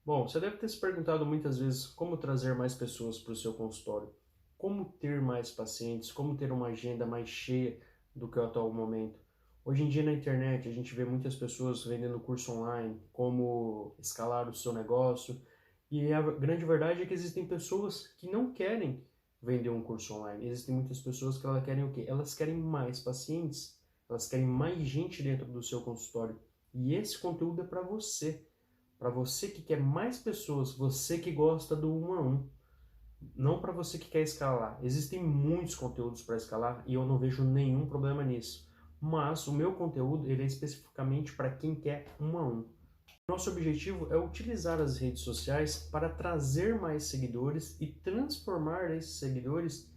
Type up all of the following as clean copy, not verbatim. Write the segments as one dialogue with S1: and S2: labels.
S1: Bom, você deve ter se perguntado muitas vezes como trazer mais pessoas para o seu consultório, como ter mais pacientes, como ter uma agenda mais cheia do que o atual momento. Hoje em dia na internet a gente vê muitas pessoas vendendo curso online, como escalar o seu negócio, e a grande verdade é que existem pessoas que não querem vender um curso online. Existem muitas pessoas que elas querem o quê? Elas querem mais pacientes, elas querem mais gente dentro do seu consultório. E esse conteúdo é para você. Para você que quer mais pessoas, você que gosta do um a um, não para você que quer escalar. Existem muitos conteúdos para escalar e eu não vejo nenhum problema nisso. Mas o meu conteúdo ele é especificamente para quem quer um a um. Nosso objetivo é utilizar as redes sociais para trazer mais seguidores e transformar esses seguidores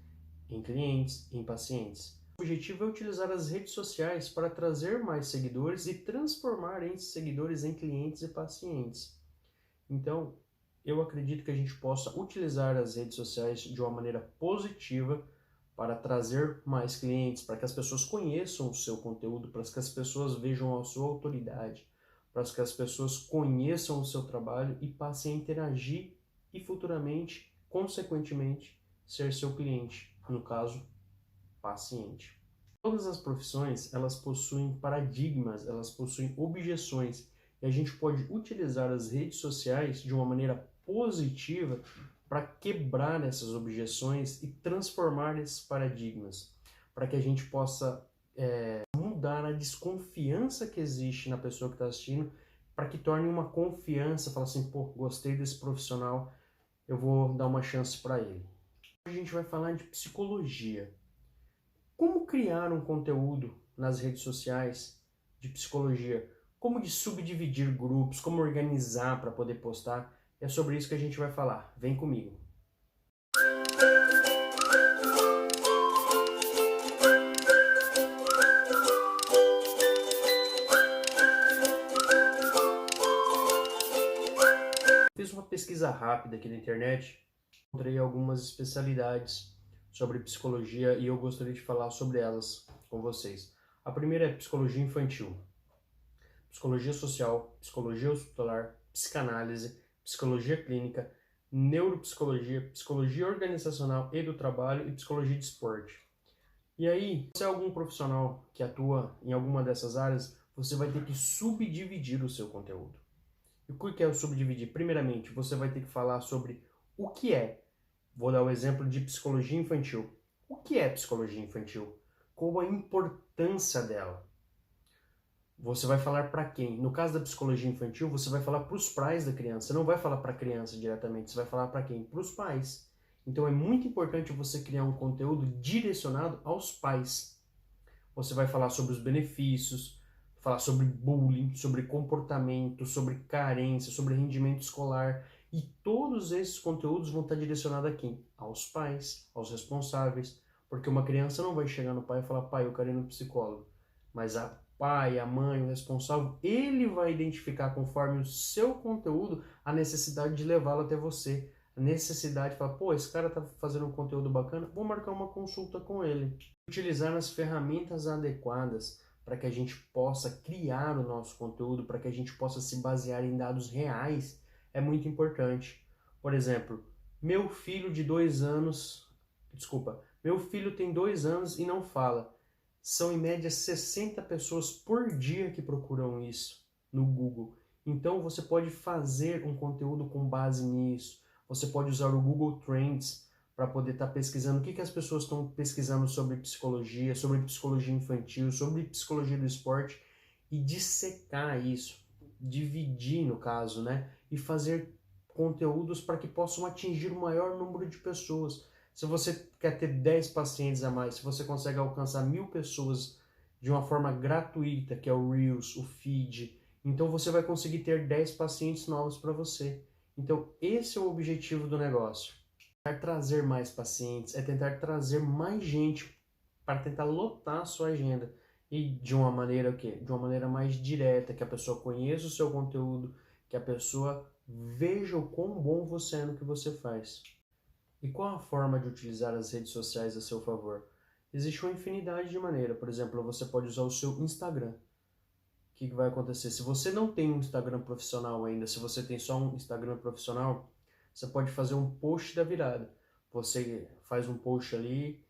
S1: em clientes, em pacientes. O objetivo é utilizar as redes sociais para trazer mais seguidores e transformar esses seguidores em clientes e pacientes. Então, eu acredito que a gente possa utilizar as redes sociais de uma maneira positiva para trazer mais clientes, para que as pessoas conheçam o seu conteúdo, para que as pessoas vejam a sua autoridade, para que as pessoas conheçam o seu trabalho e passem a interagir e futuramente, consequentemente, ser seu cliente, no caso, paciente. Todas as profissões, elas possuem paradigmas, elas possuem objeções, e a gente pode utilizar as redes sociais de uma maneira positiva para quebrar essas objeções e transformar esses paradigmas, para que a gente possa mudar a desconfiança que existe na pessoa que está assistindo, para que torne uma confiança, fala assim, pô, gostei desse profissional, eu vou dar uma chance para ele. Hoje a gente vai falar de psicologia. Como criar um conteúdo nas redes sociais de psicologia? Como de subdividir grupos? Como organizar para poder postar? É sobre isso que a gente vai falar. Vem comigo. Fiz uma pesquisa rápida aqui na internet, encontrei algumas especialidades sobre psicologia e eu gostaria de falar sobre elas com vocês. A primeira é psicologia infantil, psicologia social, psicologia hospitalar, psicanálise, psicologia clínica, neuropsicologia, psicologia organizacional e do trabalho e psicologia de esporte. E aí, se é algum profissional que atua em alguma dessas áreas, você vai ter que subdividir o seu conteúdo. E o que é o subdividir? Primeiramente, você vai ter que falar sobre o que é. Vou dar o exemplo de psicologia infantil. O que é psicologia infantil? Qual a importância dela? Você vai falar para quem? No caso da psicologia infantil, você vai falar para os pais da criança. Você não vai falar para a criança diretamente, você vai falar para quem? Para os pais. Então é muito importante você criar um conteúdo direcionado aos pais. Você vai falar sobre os benefícios, falar sobre bullying, sobre comportamento, sobre carência, sobre rendimento escolar. E todos esses conteúdos vão estar direcionados a quem? Aos pais, aos responsáveis. Porque uma criança não vai chegar no pai e falar, pai, eu quero ir no psicólogo. Mas a pai, a mãe, o responsável, ele vai identificar conforme o seu conteúdo a necessidade de levá-lo até você. A necessidade de falar, pô, esse cara tá fazendo um conteúdo bacana, vou marcar uma consulta com ele. Utilizar as ferramentas adequadas para que a gente possa criar o nosso conteúdo, para que a gente possa se basear em dados reais, é muito importante. Por exemplo, meu filho de 2 anos, desculpa, meu filho tem 2 anos e não fala. São em média 60 pessoas por dia que procuram isso no Google. Então você pode fazer um conteúdo com base nisso. Você pode usar o Google Trends para poder estar pesquisando o que as pessoas estão pesquisando sobre psicologia infantil, sobre psicologia do esporte e dissecar isso, dividir no caso, né? E fazer conteúdos para que possam atingir o maior número de pessoas. Se você quer ter 10 pacientes a mais, se você consegue alcançar 1.000 pessoas de uma forma gratuita, que é o Reels, o Feed, então você vai conseguir ter 10 pacientes novos para você. Então esse é o objetivo do negócio. Tentar trazer mais pacientes, é tentar trazer mais gente para tentar lotar a sua agenda. E de uma maneira o quê? De uma maneira mais direta, que a pessoa conheça o seu conteúdo, que a pessoa veja o quão bom você é no que você faz. E qual a forma de utilizar as redes sociais a seu favor? Existe uma infinidade de maneiras. Por exemplo, você pode usar o seu Instagram. que vai acontecer? Se você não tem um Instagram profissional ainda, se você tem só um Instagram profissional, você pode fazer um post da virada. Você faz um post ali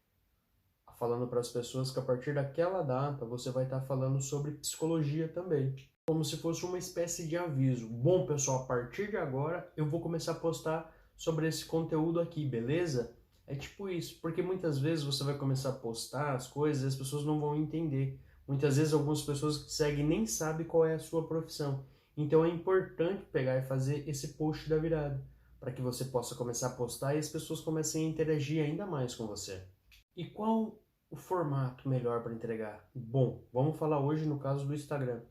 S1: falando para as pessoas que a partir daquela data você vai estar falando sobre psicologia também. Como se fosse uma espécie de aviso. Bom, pessoal, a partir de agora eu vou começar a postar sobre esse conteúdo aqui, beleza? É tipo isso, porque muitas vezes você vai começar a postar as coisas e as pessoas não vão entender. Muitas vezes algumas pessoas que te seguem nem sabem qual é a sua profissão. Então é importante pegar e fazer esse post da virada, para que você possa começar a postar e as pessoas comecem a interagir ainda mais com você. E qual o formato melhor para entregar? Bom, vamos falar hoje no caso do Instagram.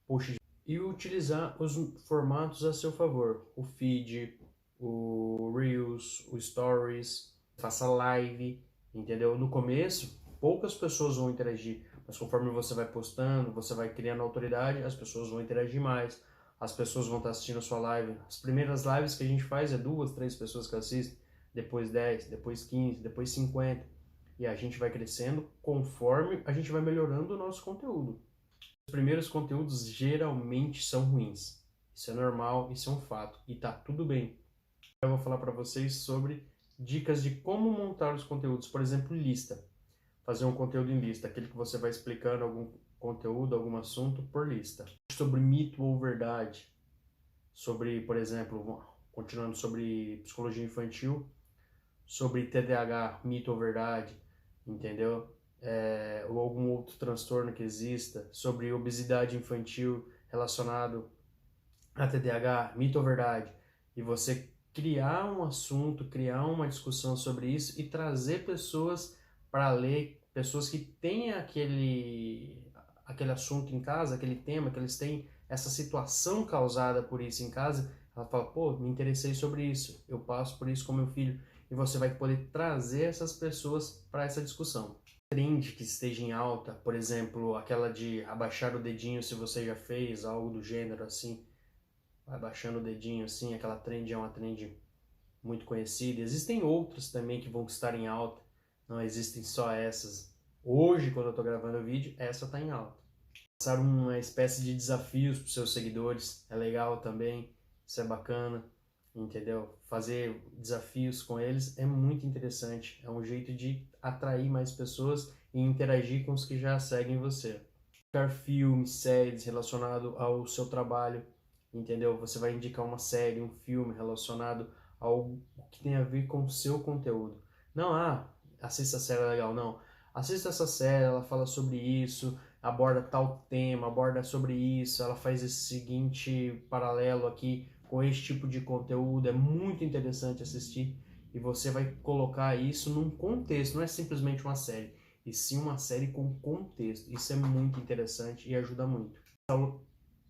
S1: Post e utilizar os formatos a seu favor. O feed, o Reels, o Stories, faça live, entendeu? No começo, poucas pessoas vão interagir, mas conforme você vai postando, você vai criando autoridade, as pessoas vão interagir mais, as pessoas vão estar assistindo a sua live. As primeiras lives que a gente faz é 2, 3 pessoas que assistem, depois 10, depois 15, depois 50. E a gente vai crescendo conforme a gente vai melhorando o nosso conteúdo. Os primeiros conteúdos geralmente são ruins. Isso é normal, isso é um fato. E tá tudo bem. Eu vou falar para vocês sobre dicas de como montar os conteúdos. Por exemplo, lista. Fazer um conteúdo em lista. Aquele que você vai explicando algum conteúdo, algum assunto por lista. Sobre mito ou verdade. Sobre, por exemplo, continuando sobre psicologia infantil. Sobre TDAH, mito ou verdade. Entendeu? Ou algum outro transtorno que exista, sobre obesidade infantil relacionado a TDAH, mito ou verdade, e você criar um assunto, criar uma discussão sobre isso e trazer pessoas para ler, pessoas que têm aquele assunto em casa, aquele tema, que eles têm essa situação causada por isso em casa, ela fala, pô, me interessei sobre isso, eu passo por isso com meu filho, e você vai poder trazer essas pessoas para essa discussão. Trend que esteja em alta, por exemplo, aquela de abaixar o dedinho se você já fez, algo do gênero assim, abaixando o dedinho assim, aquela trend é uma trend muito conhecida. Existem outras também que vão estar em alta, não existem só essas. Hoje, quando eu estou gravando o vídeo, essa está em alta. Passar uma espécie de desafios para os seus seguidores é legal também, isso é bacana, entendeu? Fazer desafios com eles é muito interessante, é um jeito de atrair mais pessoas e interagir com os que já seguem você. Indicar filmes, séries relacionado ao seu trabalho, entendeu? Você vai indicar uma série, um filme relacionado ao que tem a ver com o seu conteúdo. Não, assista a série legal, não. Assista essa série, ela fala sobre isso, aborda tal tema, aborda sobre isso, ela faz esse seguinte paralelo aqui com esse tipo de conteúdo, é muito interessante assistir e você vai colocar isso num contexto, não é simplesmente uma série, e sim uma série com contexto. Isso é muito interessante e ajuda muito. Então,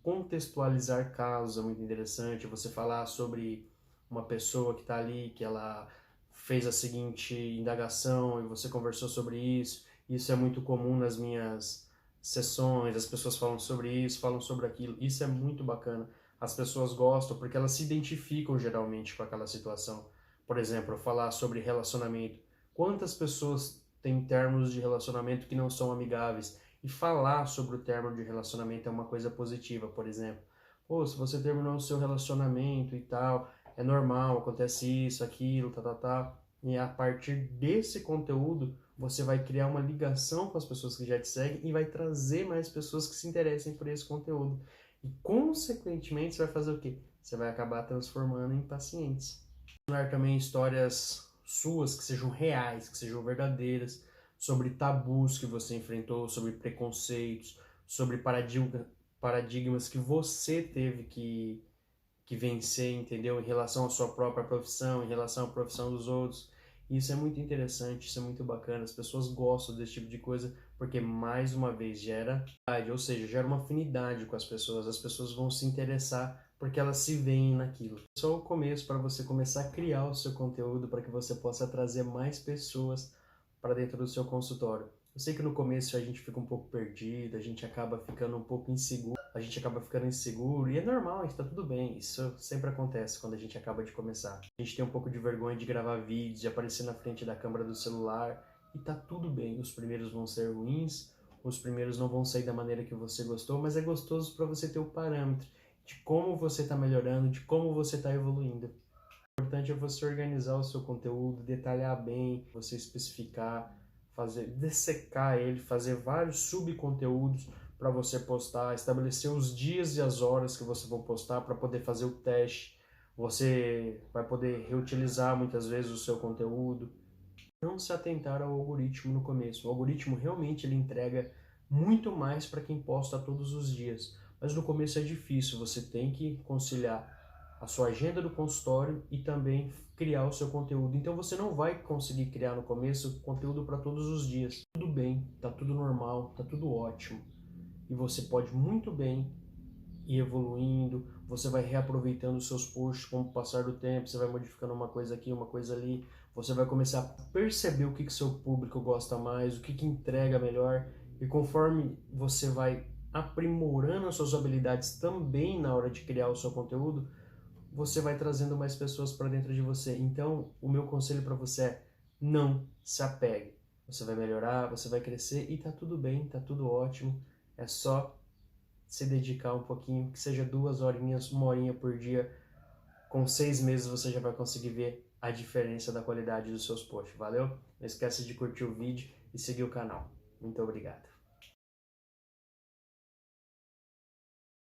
S1: contextualizar casos é muito interessante, você falar sobre uma pessoa que está ali, que ela fez a seguinte indagação e você conversou sobre isso. Isso é muito comum nas minhas sessões, as pessoas falam sobre isso, falam sobre aquilo. Isso é muito bacana. As pessoas gostam porque elas se identificam geralmente com aquela situação. Por exemplo, falar sobre relacionamento. Quantas pessoas têm termos de relacionamento que não são amigáveis? E falar sobre o término de relacionamento é uma coisa positiva, por exemplo. Pô, se você terminou o seu relacionamento e tal, é normal, acontece isso, aquilo, tá. E a partir desse conteúdo, você vai criar uma ligação com as pessoas que já te seguem e vai trazer mais pessoas que se interessem por esse conteúdo. E, consequentemente, você vai fazer o quê? Você vai acabar transformando em pacientes. Também histórias suas que sejam reais, que sejam verdadeiras, sobre tabus que você enfrentou, sobre preconceitos, sobre paradigmas que você teve que vencer, entendeu? Em relação à sua própria profissão, em relação à profissão dos outros. Isso é muito interessante, isso é muito bacana. As pessoas gostam desse tipo de coisa porque, mais uma vez, gera, ou seja, gera uma afinidade com as pessoas vão se interessar porque elas se veem naquilo. Só o começo para você começar a criar o seu conteúdo para que você possa trazer mais pessoas para dentro do seu consultório. Eu sei que no começo a gente fica um pouco perdido, a gente acaba ficando um pouco inseguro, e é normal, está tudo bem, isso sempre acontece quando a gente acaba de começar. A gente tem um pouco de vergonha de gravar vídeos, de aparecer na frente da câmera do celular, e tá tudo bem, os primeiros vão ser ruins, Os primeiros não vão sair da maneira que você gostou, mas é gostoso para você ter o parâmetro de como você está melhorando, de como você está evoluindo. O importante é você organizar o seu conteúdo, detalhar bem, você especificar, fazer, dessecar ele, fazer vários subconteúdos para você postar, estabelecer os dias e as horas que você vai postar para poder fazer o teste. Você vai poder reutilizar muitas vezes o seu conteúdo. Não se atentar ao algoritmo no começo. O algoritmo realmente ele entrega muito mais para quem posta todos os dias. Mas no começo é difícil, você tem que conciliar a sua agenda do consultório e também criar o seu conteúdo. Então você não vai conseguir criar no começo conteúdo para todos os dias. Tudo bem, tá tudo normal, tá tudo ótimo. E você pode muito bem ir evoluindo, você vai reaproveitando os seus posts com o passar do tempo, você vai modificando uma coisa aqui, uma coisa ali, você vai começar a perceber o que seu público gosta mais, o que entrega melhor, e conforme você vai aprimorando as suas habilidades também na hora de criar o seu conteúdo, você vai trazendo mais pessoas para dentro de você. Então, o meu conselho para você é: não se apegue. Você vai melhorar, você vai crescer e tá tudo bem, tá tudo ótimo. É só se dedicar um pouquinho, que seja 2 horinhas, 1 horinha por dia. Com 6 meses você já vai conseguir ver a diferença da qualidade dos seus posts. Valeu? Não esquece de curtir o vídeo e seguir o canal. Muito obrigado.